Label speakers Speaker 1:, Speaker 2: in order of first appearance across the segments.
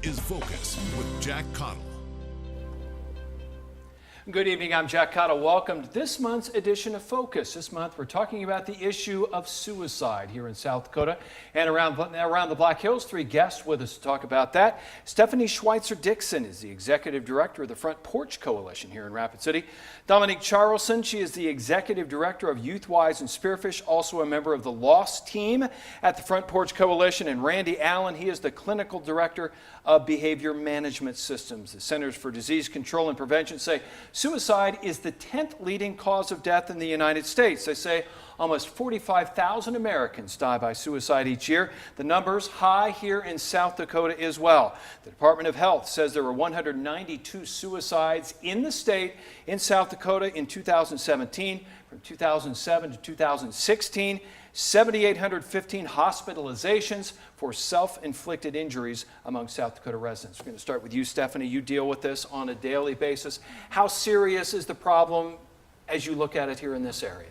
Speaker 1: This is Focus with Jack Caudill.
Speaker 2: Good evening, I'm Jack Caudill. Welcome to this month's edition of Focus. This month we're talking about the issue of suicide here in South Dakota and around the Black Hills. Three guests with us to talk about that. Stephanie Schweitzer-Dixon is the Executive Director of the Front Porch Coalition here in Rapid City. Dominique Charlson, she is the Executive Director of Youthwise and Spearfish, also a member of the Lost Team at the Front Porch Coalition. And Randy Allen, he is the Clinical Director of Behavior Management Systems. The Centers for Disease Control and Prevention say suicide is the 10th leading cause of death in the United States. They say almost 45,000 Americans die by suicide each year. The number's high here in South Dakota as well. The Department of Health says there were 192 suicides in the state in South Dakota in 2017. From 2007 to 2016, 7,815 hospitalizations for self-inflicted injuries among South Dakota residents. We're going to start with you, Stephanie. You deal with this on a daily basis. How serious is the problem as you look at it here in this area?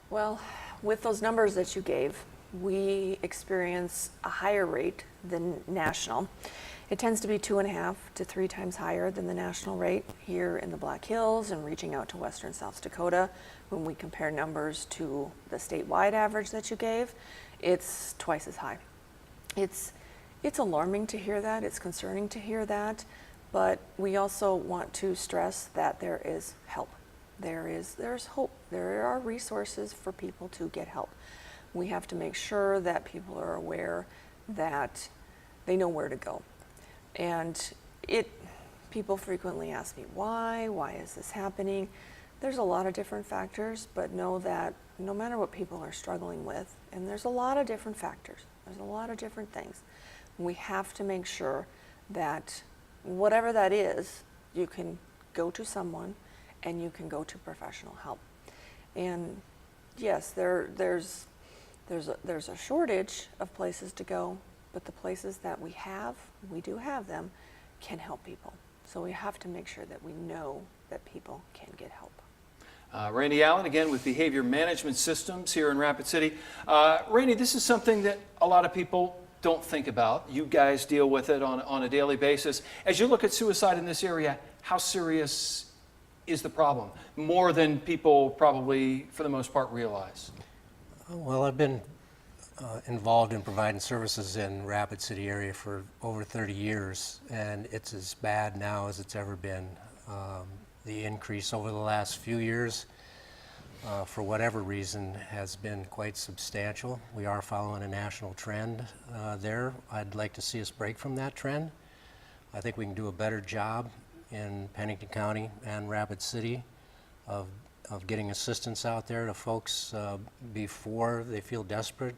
Speaker 3: Well, with those numbers that you gave, we experience a higher rate than national. It tends to be 2.5 to 3 times higher than the national rate here in the Black Hills and reaching out to western South Dakota. When we compare numbers to the statewide average that you gave, it's twice as high. It's alarming to hear that, it's concerning to hear that, but we also want to stress that there is help. There's hope. There are resources for people to get help. We have to make sure that people are aware that they know where to go. And people frequently ask me, why is this happening? There's a lot of different factors, but know that no matter what people are struggling with, and there's a lot of different factors, there's a lot of different things, we have to make sure that whatever that is, you can go to someone and you can go to professional help. And yes, there's a shortage of places to go, but the places that we do have them, can help people. So we have to make sure that we know that people can get help.
Speaker 2: Randy Allen, again with Behavior Management Systems here in Rapid City. Randy, this is something that a lot of people don't think about. You guys deal with it on a daily basis. As you look at suicide in this area, how serious is the problem? More than people probably, for the most part, realize.
Speaker 4: Well, I've been involved in providing services in Rapid City area for over 30 years, and it's as bad now as it's ever been. The increase over the last few years, for whatever reason, has been quite substantial. We are following a national trend there. I'd like to see us break from that trend. I think we can do a better job in Pennington County and Rapid City of getting assistance out there to folks before they feel desperate,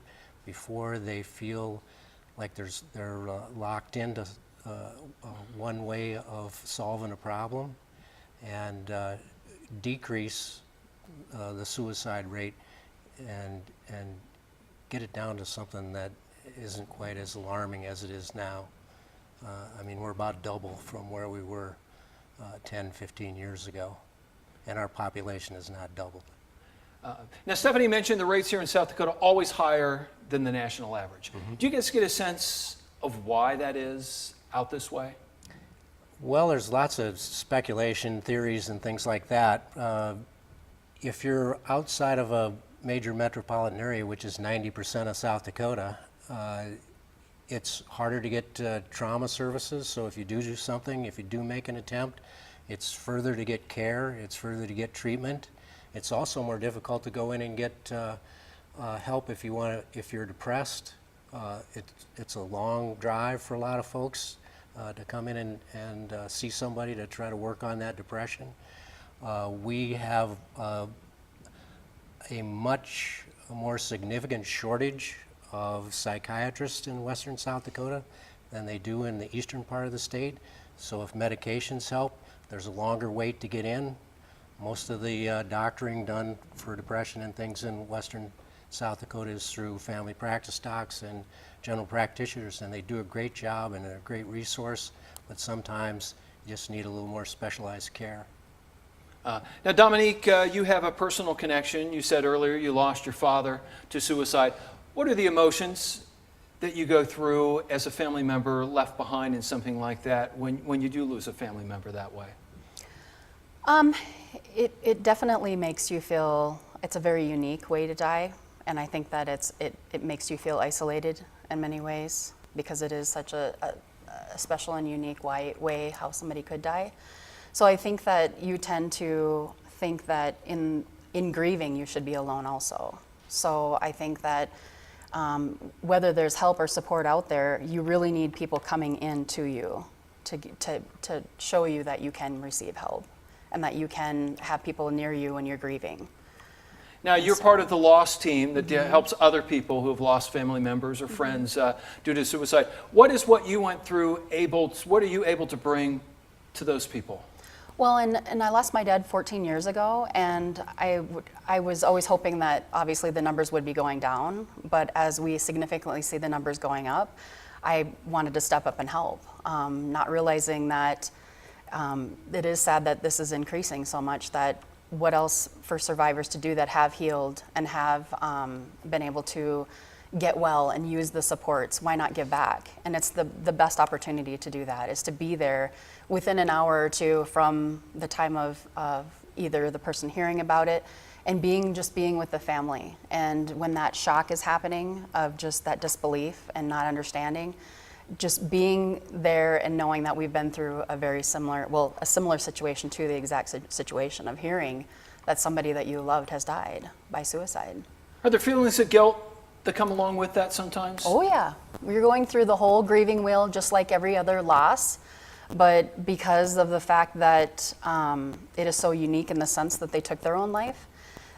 Speaker 4: before they feel like they're locked into one way of solving a problem, and decrease the suicide rate and get it down to something that isn't quite as alarming as it is now. I mean, we're about double from where we were 10, 15 years ago, and our population has not doubled.
Speaker 2: Now, Stephanie mentioned the rates here in South Dakota always higher than the national average. Mm-hmm. Do you guys get a sense of why that is out this way?
Speaker 4: Well, there's lots of speculation, theories, and things like that. If you're outside of a major metropolitan area, which is 90% of South Dakota, it's harder to get trauma services. So if you do something, if you do make an attempt, it's further to get care, it's further to get treatment. It's also more difficult to go in and get help if you're depressed. It's a long drive for a lot of folks to come in and see somebody to try to work on that depression. We have a much more significant shortage of psychiatrists in western South Dakota than they do in the eastern part of the state. So if medications help, there's a longer wait to get in. Most of the doctoring done for depression and things in western South Dakota is through family practice docs and general practitioners, and they do a great job and a great resource, but sometimes you just need a little more specialized care.
Speaker 2: Now, Dominique, you have a personal connection. You said earlier you lost your father to suicide. What are the emotions that you go through as a family member left behind in something like that when you do lose a family member that way?
Speaker 5: It definitely makes you feel, it's a very unique way to die, and I think that it makes you feel isolated in many ways because it is such a special and unique way how somebody could die. So I think that you tend to think that in grieving you should be alone also. So I think that whether there's help or support out there, you really need people coming in to you to show you that you can receive help and that you can have people near you when you're grieving.
Speaker 2: Now, you're part of the loss team that helps other people who have lost family members or friends due to suicide. What you went through what are you able to bring to those people?
Speaker 5: Well, and I lost my dad 14 years ago, and I was always hoping that obviously the numbers would be going down, but as we significantly see the numbers going up, I wanted to step up and help, not realizing that it is sad that this is increasing so much, that what else for survivors to do that have healed and have been able to get well and use the supports, why not give back? And it's the best opportunity to do that, is to be there within an hour or two from the time of either the person hearing about it and being with the family. And when that shock is happening of just that disbelief and not understanding, just being there and knowing that we've been through a similar situation to the exact situation of hearing that somebody that you loved has died by suicide.
Speaker 2: Are there feelings of guilt that come along with that sometimes?
Speaker 5: Oh yeah, we're going through the whole grieving wheel just like every other loss, but because of the fact that it is so unique in the sense that they took their own life,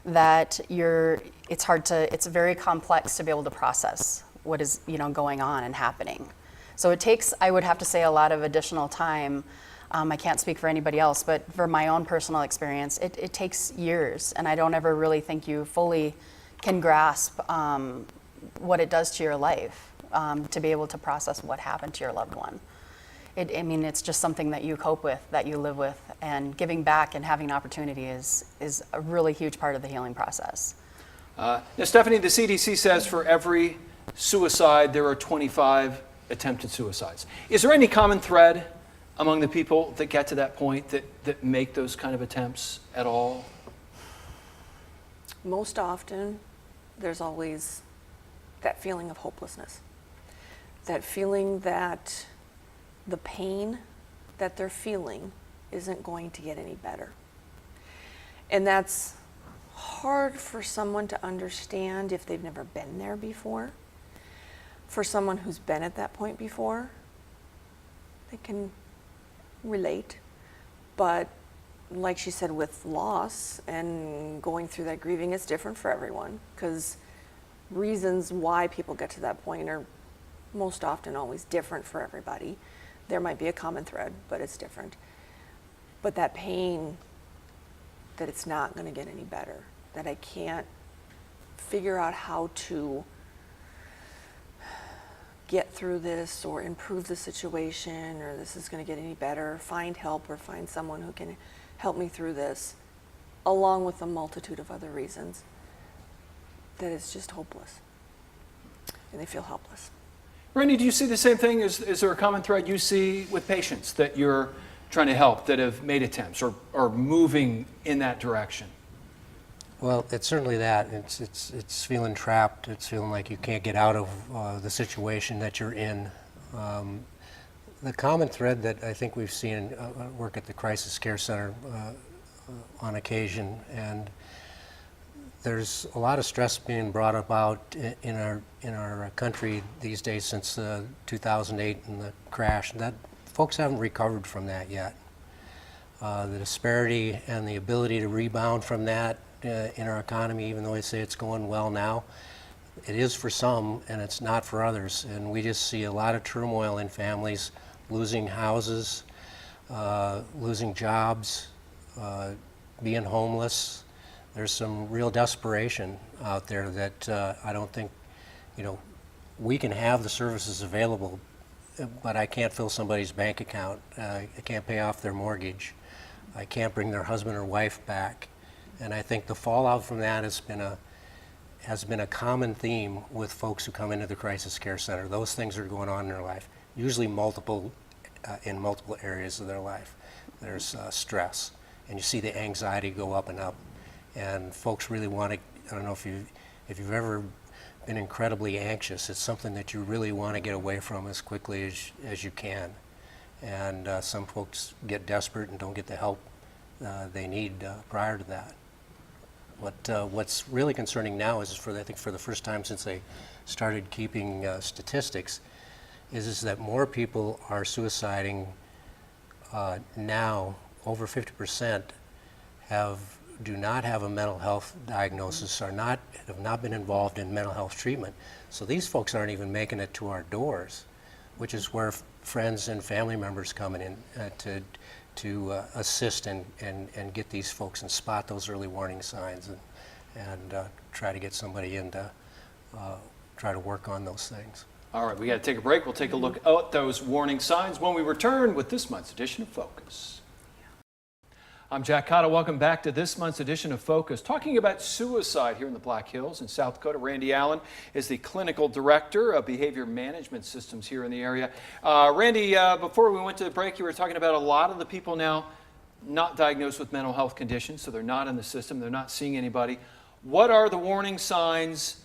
Speaker 5: that it's very complex to be able to process what is going on and happening. So it takes, I would have to say, a lot of additional time. I can't speak for anybody else, but for my own personal experience, it takes years, and I don't ever really think you fully can grasp what it does to your life to be able to process what happened to your loved one. It's just something that you cope with, that you live with, and giving back and having an opportunity is a really huge part of the healing process.
Speaker 2: Now, Stephanie, the CDC says for every suicide, there are 25 attempted suicides. Is there any common thread among the people that get to that point that make those kind of attempts at all?
Speaker 3: Most often, there's always that feeling of hopelessness. That feeling that the pain that they're feeling isn't going to get any better. And that's hard for someone to understand if they've never been there before. For someone who's been at that point before, they can relate. But like she said, with loss and going through that grieving, it's different for everyone, because reasons why people get to that point are most often always different for everybody. There might be a common thread, but it's different. But that pain, that it's not going to get any better, that I can't figure out how to get through this or improve the situation, or this is going to get any better, find help or find someone who can help me through this, along with a multitude of other reasons, that it's just hopeless and they feel helpless.
Speaker 2: Randy, do you see the same thing? Is there a common thread you see with patients that you're trying to help that have made attempts or are moving in that direction?
Speaker 4: Well, it's certainly that. It's feeling trapped. It's feeling like you can't get out of the situation that you're in. The common thread that I think we've seen work at the Crisis Care Center on occasion, and there's a lot of stress being brought about in our country these days since 2008 and the crash. That folks haven't recovered from that yet. The disparity and the ability to rebound from that in our economy, even though they say it's going well now, it is for some and it's not for others. And we just see a lot of turmoil in families, losing houses, losing jobs, being homeless. There's some real desperation out there that I don't think, we can have the services available, but I can't fill somebody's bank account. I can't pay off their mortgage. I can't bring their husband or wife back. And I think the fallout from that has been has been a common theme with folks who come into the crisis care center. Those things are going on in their life, usually in multiple areas of their life. There's stress, and you see the anxiety go up and up, and folks really want to, I don't know if you've ever been incredibly anxious, it's something that you really want to get away from as quickly as you can. And some folks get desperate and don't get the help they need prior to that. What's really concerning now is, I think for the first time since they started keeping statistics, is that more people are suiciding now. Over 50% do not have a mental health diagnosis, have not been involved in mental health treatment. So these folks aren't even making it to our doors, which is where friends and family members come in to assist and get these folks and spot those early warning signs and try to get somebody in to try to work on those things.
Speaker 2: All right, we got to take a break. We'll take a look at those warning signs when we return with this month's edition of Focus. I'm Jack Caudill. Welcome back to this month's edition of Focus. Talking about suicide here in the Black Hills in South Dakota. Randy Allen is the Clinical Director of Behavior Management Systems here in the area. Randy, before we went to the break, you were talking about a lot of the people now not diagnosed with mental health conditions, so they're not in the system, they're not seeing anybody. What are the warning signs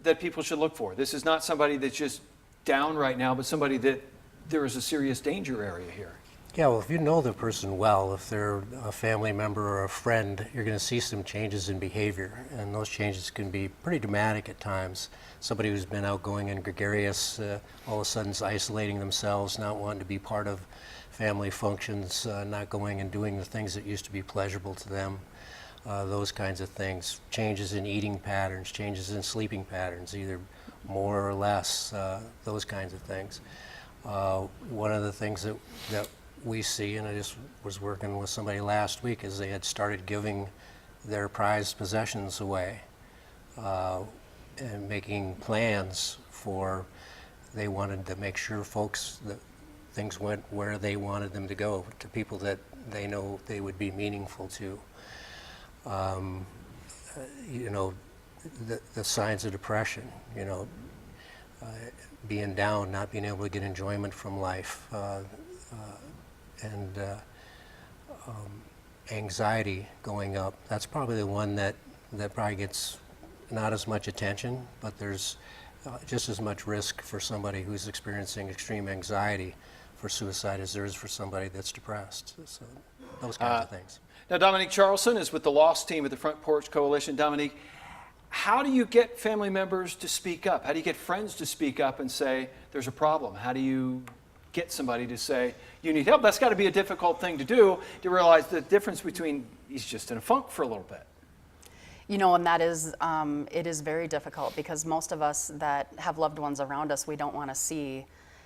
Speaker 2: that people should look for? This is not somebody that's just down right now, but somebody that there is a serious danger area here.
Speaker 4: Yeah, well, if you know the person well, if they're a family member or a friend, you're going to see some changes in behavior, and those changes can be pretty dramatic at times. Somebody who's been outgoing and gregarious, all of a sudden is isolating themselves, not wanting to be part of family functions, not going and doing the things that used to be pleasurable to them, those kinds of things. Changes in eating patterns, changes in sleeping patterns, either more or less, those kinds of things. One of the things that we see, and I just was working with somebody last week, is they had started giving their prized possessions away and making plans for, they wanted to make sure folks, that things went where they wanted them to go, to people that they know they would be meaningful to. You know, the signs of depression, you know, being down, not being able to get enjoyment from life, and anxiety going up. That's probably the one that probably gets not as much attention, but there's just as much risk for somebody who's experiencing extreme anxiety for suicide as there is for somebody that's depressed. So those kinds of things.
Speaker 2: Now, Dominique Charlson is with the Lost team at the Front Porch Coalition. Dominique, how do you get family members to speak up? How do you get friends to speak up and say there's a problem? How do you get somebody to say you need help? That's got to be a difficult thing to do, to realize the difference between he's just in a funk for a little bit.
Speaker 5: You know, and that is, it is very difficult, because most of us that have loved ones around us, we don't want to see,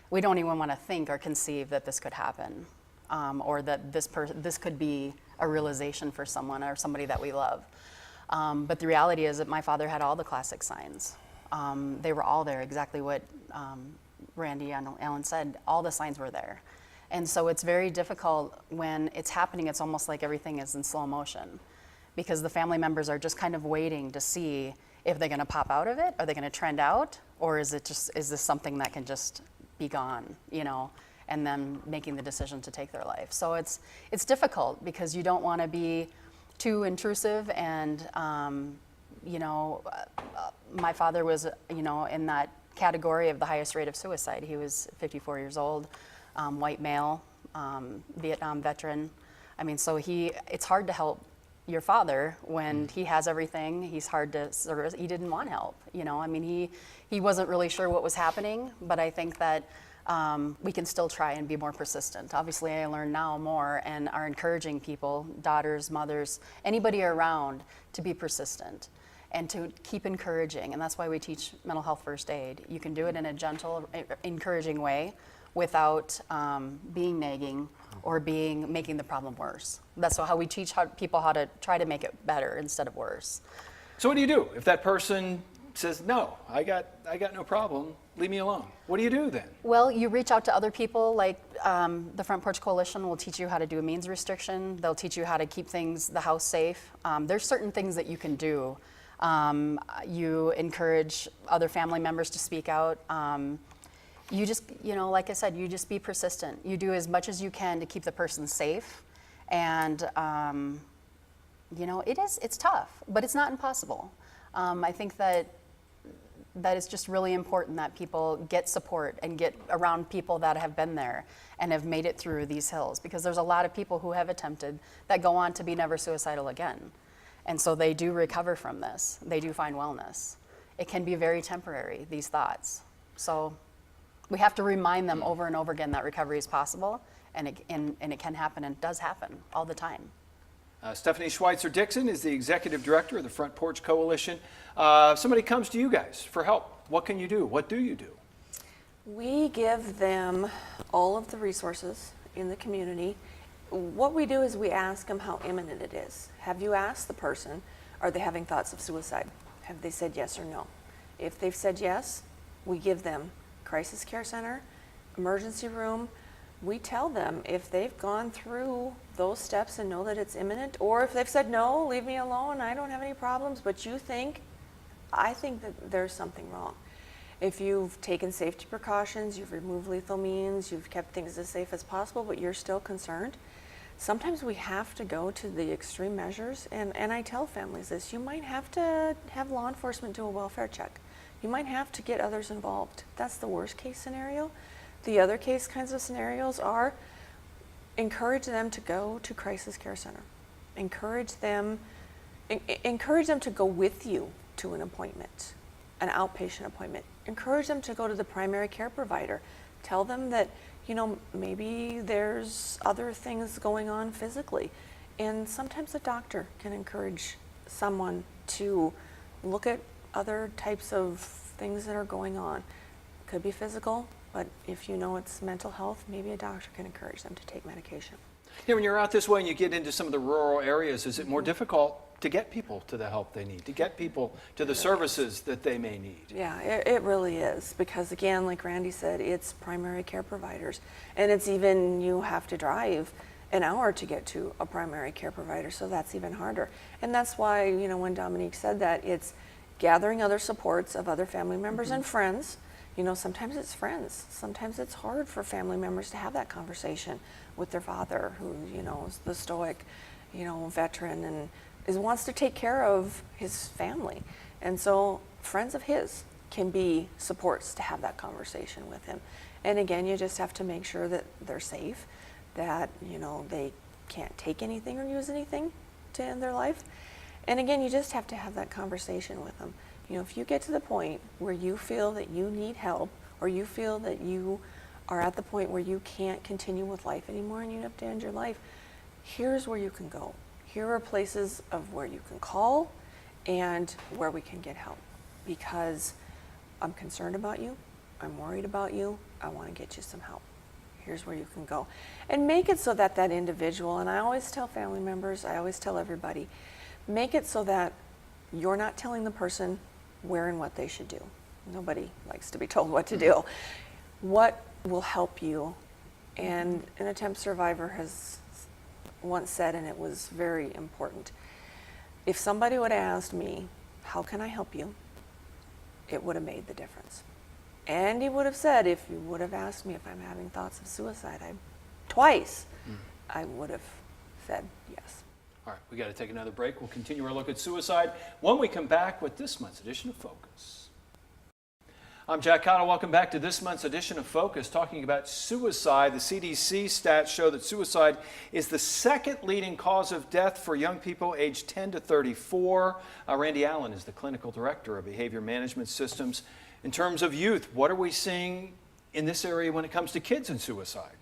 Speaker 5: we don't even want to think or conceive that this could happen, or that this could be a realization for someone or somebody that we love. But the reality is that my father had all the classic signs. They were all there, exactly what Randy and Alan said. All the signs were there. And so it's very difficult when it's happening. It's almost like everything is in slow motion, because the family members are just kind of waiting to see if they're going to pop out of it, are they going to trend out, or is this something that can just be gone, you know, and then making the decision to take their life. So it's difficult, because you don't want to be too intrusive, and you know, my father was, you know, in that category of the highest rate of suicide. He was 54 years old, white male, Vietnam veteran. I mean, so it's hard to help your father when he has everything. He's hard to service. He didn't want help, you know. I mean, he wasn't really sure what was happening, but I think that we can still try and be more persistent. Obviously, I learn now more and are encouraging people, daughters, mothers, anybody around, to be persistent and to keep encouraging. And that's why we teach mental health first aid. You can do it in a gentle, encouraging way without being nagging or making the problem worse. That's how we teach people how to try to make it better instead of worse.
Speaker 2: So what do you do if that person says, no, I got no problem, leave me alone? What do you do then?
Speaker 5: Well, you reach out to other people, like the Front Porch Coalition will teach you how to do a means restriction. They'll teach you how to keep the house safe. There's certain things that you can do You encourage other family members to speak out. You just, like I said, you just be persistent. You do as much as you can to keep the person safe. And, it's tough, but it's not impossible. I think that it's just really important that people get support and get around people that have been there and have made it through these hills, because there's a lot of people who have attempted that go on to be never suicidal again. And so they do recover from this. They do find wellness. It can be very temporary, these thoughts. So we have to remind them over and over again that recovery is possible, and it can happen, and it does happen all the time.
Speaker 2: Stephanie Schweitzer-Dixon is the Executive Director of the Front Porch Coalition. If somebody comes to you guys for help, what can you do? What do you do?
Speaker 3: We give them all of the resources in the community. What we do is we ask them how imminent it is. Have you asked the person, are they having thoughts of suicide? Have they said yes or no? If they've said yes, we give them crisis care center, emergency room. We tell them if they've gone through those steps and know that it's imminent, or if they've said, no, leave me alone, I don't have any problems, but I think that there's something wrong. If you've taken safety precautions, you've removed lethal means, you've kept things as safe as possible, but you're still concerned, sometimes we have to go to the extreme measures. And I tell families this, you might have to have law enforcement do a welfare check. You might have to get others involved. That's the worst case scenario. The other kinds of scenarios are encourage them to go to crisis care center. Encourage them to go with you to an appointment, an outpatient appointment. Encourage them to go to the primary care provider. Tell them that, maybe there's other things going on physically. And sometimes a doctor can encourage someone to look at other types of things that are going on. Could be physical, but if it's mental health, maybe a doctor can encourage them to take medication.
Speaker 2: Yeah, when you're out this way and you get into some of the rural areas, is it more difficult to get people to the help they need, to get people to the services that they may need?
Speaker 3: Yeah, it really is, because again, like Randy said, it's primary care providers, and it's even, you have to drive an hour to get to a primary care provider, so that's even harder. And that's why, when Dominique said that, it's gathering other supports of other family members and friends. Sometimes it's friends. Sometimes it's hard for family members to have that conversation with their father, who, is the stoic, veteran and wants to take care of his family. And so friends of his can be supports to have that conversation with him. And again, you just have to make sure that they're safe, that, they can't take anything or use anything to end their life. And again, you just have to have that conversation with them. If you get to the point where you feel that you need help, or you feel that you are at the point where you can't continue with life anymore and you have to end your life, here's where you can go. Here are places of where you can call and where we can get help, because I'm concerned about you, I'm worried about you, I want to get you some help. Here's where you can go. And make it so that that individual, and I always tell family members, I always tell everybody, make it so that you're not telling the person where and what they should do. Nobody likes to be told what to do. What will help you? And an attempt survivor has once said, and it was very important, if somebody would have asked me, how can I help you? It would have made the difference. And he would have said, if you would have asked me if I'm having thoughts of suicide, twice, I would have said yes.
Speaker 2: All right, we got to take another break. We'll continue our look at suicide when we come back with this month's edition of Focus. I'm Jack Caudill. Welcome back to this month's edition of Focus, talking about suicide. The CDC stats show that suicide is the second leading cause of death for young people aged 10 to 34. Randy Allen is the clinical director of behavior management systems. In terms of youth, what are we seeing in this area when it comes to kids and suicide?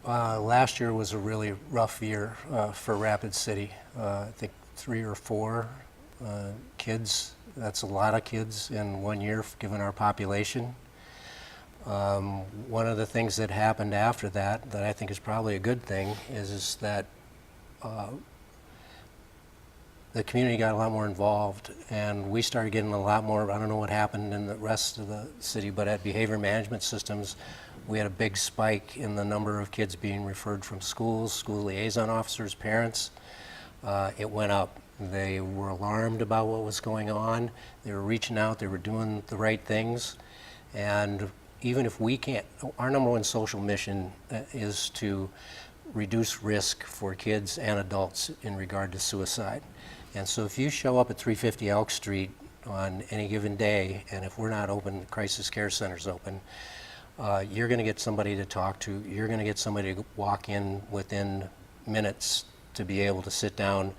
Speaker 4: Last year was a really rough year for Rapid City. I think 3 or 4 kids. That's a lot of kids in 1 year, given our population. One of the things that happened after that I think is probably a good thing is that the community got a lot more involved, and we started getting a lot more. I don't know what happened in the rest of the city, but at behavior management systems, we had a big spike in the number of kids being referred from schools, school liaison officers, parents. It went up, They were alarmed about what was going on. They were reaching out, they were doing the right things. And even if we can't, our number one social mission is to reduce risk for kids and adults in regard to suicide. And so if you show up at 350 Elk Street on any given day, and if we're not open, the crisis care center's open, you're going to get somebody to talk to. You're going to get somebody to walk in within minutes to be able to sit down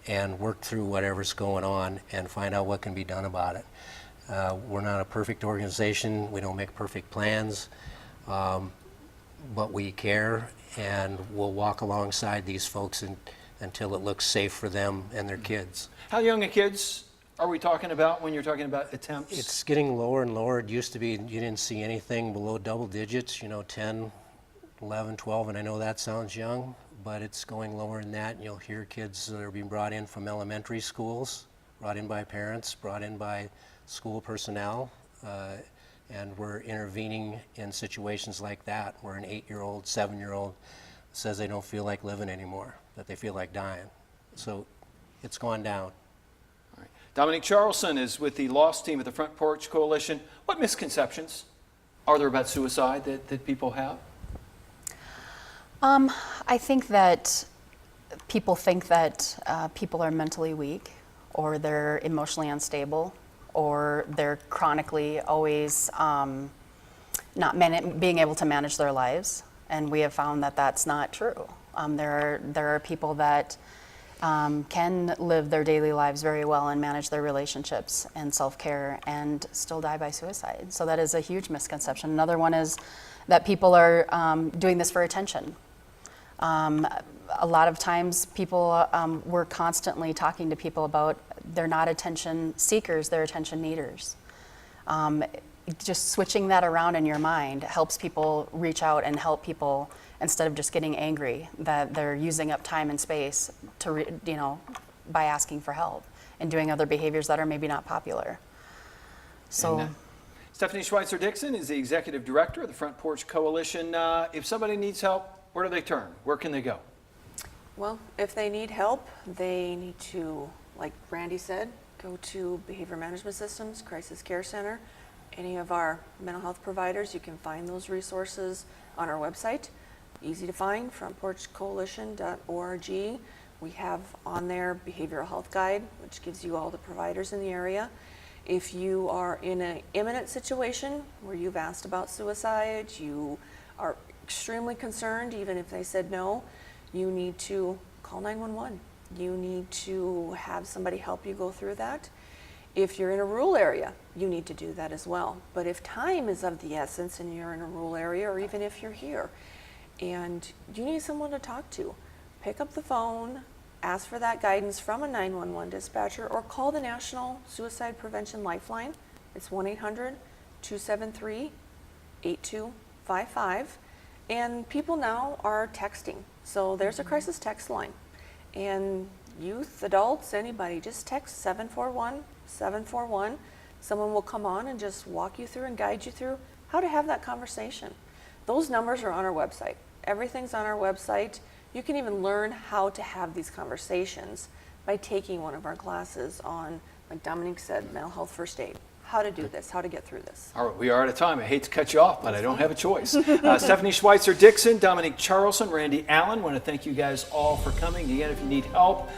Speaker 4: and work through whatever's going on and find out what can be done about it. We're not a perfect organization. We don't make perfect plans, but we care, and we'll walk alongside these folks until it looks safe for them and their kids.
Speaker 2: How young are kids are we talking about when you're talking about attempts?
Speaker 4: It's getting lower and lower. It used to be you didn't see anything below double digits, 10, 11, 12, and I know that sounds young, but it's going lower than that. And you'll hear kids that are being brought in from elementary schools, brought in by parents, brought in by school personnel, and we're intervening in situations like that where an 8-year-old, 7-year-old says they don't feel like living anymore, that they feel like dying. So it's gone down.
Speaker 2: All right. Dominique Charlson is with the Lost team at the Front Porch Coalition. What misconceptions are there about suicide that people have?
Speaker 5: I think that people think that people are mentally weak, or they're emotionally unstable, or they're chronically always not being able to manage their lives. And we have found that that's not true. There are people that can live their daily lives very well and manage their relationships and self-care and still die by suicide. So that is a huge misconception. Another one is that people are doing this for attention. A lot of times people, we're constantly talking to people about they're not attention seekers, they're attention needers. Just switching that around in your mind helps people reach out and help people instead of just getting angry that they're using up time and space to, by asking for help and doing other behaviors that are maybe not popular. So.
Speaker 2: Stephanie Schweitzer-Dixon is the Executive Director of the Front Porch Coalition. If somebody needs help, where do they turn? Where can they go?
Speaker 3: Well, if they need help, they need to, like Randy said, go to Behavior Management Systems, Crisis Care Center, any of our mental health providers. You can find those resources on our website. Easy to find, frontporchcoalition.org. We have on there Behavioral Health Guide, which gives you all the providers in the area. If you are in an imminent situation where you've asked about suicide, you are extremely concerned, even if they said no, you need to call 911. You need to have somebody help you go through that. If you're in a rural area, you need to do that as well. But if time is of the essence and you're in a rural area, or even if you're here and you need someone to talk to, pick up the phone, ask for that guidance from a 911 dispatcher, or call the National Suicide Prevention Lifeline. It's 1-800-273-8255. And people now are texting. So there's a crisis text line. And youth, adults, anybody, just text 741-741. Someone will come on and just walk you through and guide you through how to have that conversation. Those numbers are on our website. Everything's on our website. You can even learn how to have these conversations by taking one of our classes on, like Dominique said, mental health first aid. How to do this, how to get through this.
Speaker 2: All right, we are out of time. I hate to cut you off, but I don't have a choice. Stephanie Schweitzer-Dixon, Dominique Charlson, Randy Allen, want to thank you guys all for coming. Again, if you need help,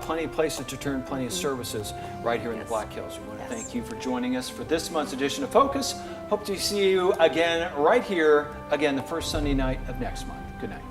Speaker 2: plenty of places to turn, plenty of services right here in the Black Hills. We want to thank you for joining us for this month's edition of Focus. Hope to see you again right here, again, the first Sunday night of next month. Good night.